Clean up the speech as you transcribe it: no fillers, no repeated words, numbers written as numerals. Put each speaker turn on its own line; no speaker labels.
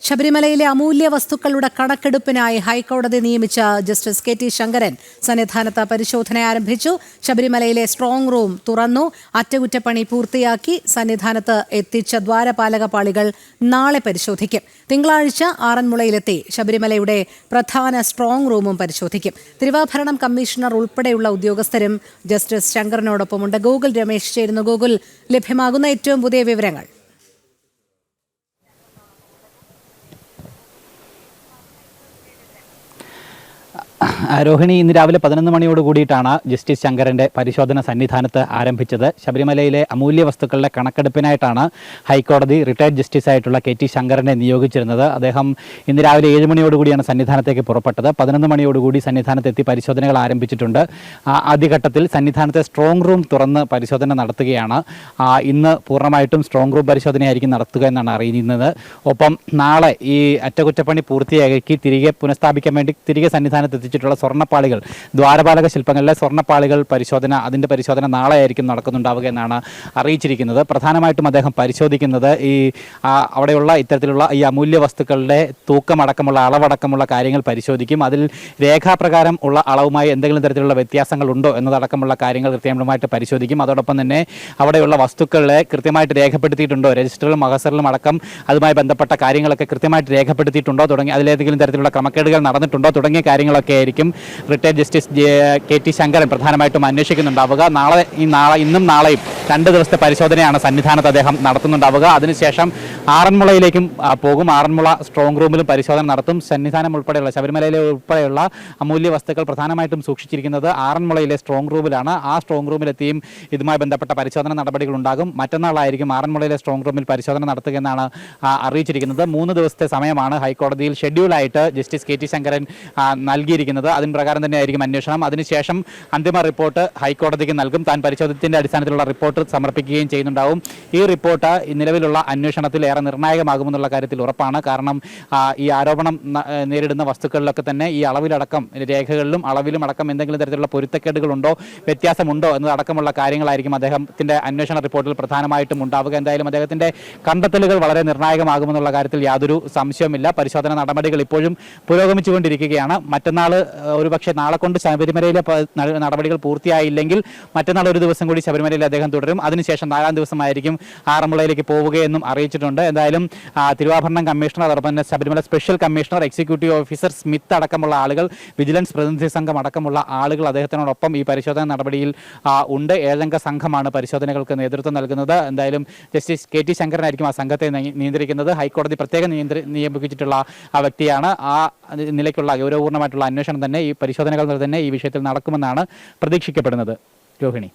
ശബരിമലയിലെ അമൂല്യ വസ്തുക്കളുടെ കണക്കെടുപ്പിനായി ഹൈക്കോടതി നിയമിച്ച ജസ്റ്റിസ് KT ശങ്കരൻ സന്നിധാനത്ത് പരിശോധന ആരംഭിച്ചു. ശബരിമലയിലെ സ്ട്രോങ് റൂം തുറന്നു. അറ്റകുറ്റപ്പണി പൂർത്തിയാക്കി സന്നിധാനത്ത് എത്തിച്ച ദ്വാരപാലക പാളികൾ നാളെ പരിശോധിക്കും. തിങ്കളാഴ്ച ആറന്മുളയിലെത്തി ശബരിമലയുടെ പ്രധാന സ്ട്രോങ് റൂമും പരിശോധിക്കും. തിരുവാഭരണം കമ്മീഷണർ ഉൾപ്പെടെയുള്ള ഉദ്യോഗസ്ഥരും ജസ്റ്റിസ് ശങ്കരനോടൊപ്പമുണ്ട്. ഗൂഗിൾ രമേശ് ചേരുന്നു. ഗൂഗിൾ, ലഭ്യമാകുന്ന ഏറ്റവും പുതിയ വിവരങ്ങൾ.
രോഹിണി, ഇന്ന് രാവിലെ 11 മണിയോട് കൂടിയിട്ടാണ് ജസ്റ്റിസ് ശങ്കരൻ്റെ പരിശോധന സന്നിധാനത്ത് ആരംഭിച്ചത്. ശബരിമലയിലെ അമൂല്യ വസ്തുക്കളുടെ കണക്കെടുപ്പിനായിട്ടാണ് ഹൈക്കോടതി റിട്ടയർഡ് ജസ്റ്റിസായിട്ടുള്ള KT ശങ്കരനെ നിയോഗിച്ചിരുന്നത്. അദ്ദേഹം ഇന്ന് രാവിലെ 7 മണിയോടുകൂടിയാണ് സന്നിധാനത്തേക്ക് പുറപ്പെട്ടത്. 11 മണിയോടുകൂടി സന്നിധാനത്തെത്തി പരിശോധനകൾ ആരംഭിച്ചിട്ടുണ്ട്. ആദ്യഘട്ടത്തിൽ സന്നിധാനത്തെ സ്ട്രോങ് റൂം തുറന്ന് പരിശോധന നടത്തുകയാണ്. ഇന്ന് പൂർണ്ണമായിട്ടും സ്ട്രോങ് റൂം പരിശോധനയായിരിക്കും നടത്തുക എന്നാണ് അറിയുന്നത്. ഒപ്പം നാളെ ഈ അറ്റകുറ്റപ്പണി പൂർത്തിയാക്കി തിരികെ പുനഃസ്ഥാപിക്കാൻ വേണ്ടി തിരികെ സന്നിധാനത്ത് എത്തിച്ചിട്ടുള്ള സ്വർണ്ണപ്പാളികൾ, ദ്വാരപാലക ശില്പങ്ങളിലെ സ്വർണ്ണപ്പാളികൾ അതിൻ്റെ പരിശോധന നാളെ ആയിരിക്കും നടക്കുന്നുണ്ടാവുക എന്നാണ് അറിയിച്ചിരിക്കുന്നത്. പ്രധാനമായിട്ടും അദ്ദേഹം പരിശോധിക്കുന്നത് അവിടെയുള്ള ഇത്തരത്തിലുള്ള ഈ അമൂല്യ വസ്തുക്കളുടെ തൂക്കമടക്കമുള്ള അളവടക്കമുള്ള കാര്യങ്ങൾ പരിശോധിക്കും. അതിൽ രേഖാപ്രകാരം ഉള്ള അളവുമായി എന്തെങ്കിലും തരത്തിലുള്ള വ്യത്യാസങ്ങളുണ്ടോ എന്നതടക്കമുള്ള കാര്യങ്ങൾ കൃത്യമായിട്ട് പരിശോധിക്കും. അതോടൊപ്പം തന്നെ അവിടെയുള്ള വസ്തുക്കളെ കൃത്യമായിട്ട് രേഖപ്പെടുത്തിയിട്ടുണ്ടോ, രജിസ്റ്ററിലും മഹസറിലും അടക്കം അതുമായി ബന്ധപ്പെട്ട കാര്യങ്ങളൊക്കെ കൃത്യമായിട്ട് രേഖപ്പെടുത്തിയിട്ടുണ്ടോ, തുടങ്ങി അതിലേതെങ്കിലും തരത്തിലുള്ള ക്രമക്കേടുകൾ നടന്നിട്ടുണ്ടോ തുടങ്ങിയ കാര്യങ്ങളൊക്കെ ആയിരിക്കും റിട്ടയർഡ് ജസ്റ്റിസ് KT ശങ്കരൻ പ്രധാനമായിട്ടും അന്വേഷിക്കുന്നുണ്ടാവുക. ഇന്നും നാളെയും 2 ദിവസത്തെ പരിശോധനയാണ് സന്നിധാനത്ത് അദ്ദേഹം നടത്തുന്നുണ്ടാവുക. അതിനുശേഷം ആറന്മുളയിലേക്കും പോകും. ആറന്മുള സ്ട്രോങ് റൂമിലും പരിശോധന നടത്തും. സന്നിധാനം ഉൾപ്പെടെയുള്ള ശബരിമലയിലെ ഉൾപ്പെടെയുള്ള അമൂല്യ വസ്തുക്കൾ പ്രധാനമായിട്ടും സൂക്ഷിച്ചിരിക്കുന്നത് ആറന്മുളയിലെ സ്ട്രോങ് റൂമിലാണ്. ആ സ്ട്രോങ് റൂമിലെത്തിയും ഇതുമായി ബന്ധപ്പെട്ട പരിശോധന നടപടികൾ ഉണ്ടാകും. മറ്റന്നാളായിരിക്കും ആറന്മുളയിലെ സ്ട്രോങ് റൂമിൽ പരിശോധന നടത്തുക എന്നാണ് അറിയിച്ചിരിക്കുന്നത്. 3 ദിവസത്തെ സമയമാണ് ഹൈക്കോടതിയിൽ ഷെഡ്യൂളായിട്ട് ജസ്റ്റിസ് KT ശങ്കരൻ നൽകിയിരിക്കുന്നത്. അതിന് പ്രകാരം തന്നെയായിരിക്കും അന്വേഷണം. അതിനുശേഷം അന്തിമ റിപ്പോർട്ട് ഹൈക്കോടതിക്ക് നൽകും. താൻ പരിശോധനത്തിന്റെ അടിസ്ഥാനത്തിലുള്ള റിപ്പോർട്ട് സമർപ്പിക്കുകയും ചെയ്യുന്നുണ്ടാവും. ഈ റിപ്പോർട്ട് നിലവിലുള്ള അന്വേഷണത്തിൽ ഏറെ നിർണായകമാകുമെന്നുള്ള കാര്യത്തിൽ ഉറപ്പാണ്. കാരണം ഈ ആരോപണം നേരിടുന്ന വസ്തുക്കളിലൊക്കെ തന്നെ ഈ അളവിലടക്കം, രേഖകളിലും അളവിലും അടക്കം എന്തെങ്കിലും തരത്തിലുള്ള പൊരുത്തക്കേടുകളുണ്ടോ, വ്യത്യാസമുണ്ടോ എന്നതടക്കമുള്ള കാര്യങ്ങളായിരിക്കും അദ്ദേഹത്തിന്റെ അന്വേഷണ റിപ്പോർട്ടിൽ പ്രധാനമായിട്ടും ഉണ്ടാവുക. എന്തായാലും അദ്ദേഹത്തിന്റെ കണ്ടെത്തലുകൾ വളരെ നിർണായകമാകുമെന്നുള്ള കാര്യത്തിൽ യാതൊരു സംശയവുമില്ല. പരിശോധന നടപടികൾ ഇപ്പോഴും പുരോഗമിച്ചുകൊണ്ടിരിക്കുകയാണ്. മറ്റന്നാൾ ഒരുപക്ഷെ നാളെ കൊണ്ട് ശബരിമലയിലെ നടപടികൾ പൂർത്തിയായില്ലെങ്കിൽ മറ്റന്നാൾ ഒരു ദിവസം കൂടി ശബരിമലയിൽ അദ്ദേഹം തുടരും. അതിനുശേഷം 4-ാം ദിവസമായിരിക്കും ആറന്മുളയിലേക്ക് പോവുകയെന്നും അറിയിച്ചിട്ടുണ്ട്. എന്തായാലും തിരുവാഭരണം കമ്മീഷണർ, അതോടൊപ്പം തന്നെ Sabarimala special commissioner, executive officer Smith അടക്കമുള്ള ആളുകൾ, വിജിലൻസ് പ്രതിനിധി സംഘം അടക്കമുള്ള ആളുകൾ അദ്ദേഹത്തിനോടൊപ്പം ഈ പരിശോധന നടപടിയിൽ ഉണ്ട്. 7-അംഗ സംഘമാണ് പരിശോധനകൾക്ക് നേതൃത്വം നൽകുന്നത്. എന്തായാലും ജസ്റ്റിസ് KT ശങ്കരനായിരിക്കും ആ സംഘത്തെ നിയന്ത്രിക്കുന്നത്. ഹൈക്കോടതി പ്രത്യേകം നിയമിച്ചിട്ടുള്ള ആ വ്യക്തിയാണ്. ആ നിലയ്ക്കുള്ള ഗൗരവപൂർണ്ണമായിട്ടുള്ള അന്വേഷണം തന്നെ, ഈ പരിശോധനകൾ തന്നെ ഈ വിഷയത്തിൽ നടക്കുമെന്നാണ് പ്രതീക്ഷിക്കപ്പെടുന്നത്. രോഹിണി.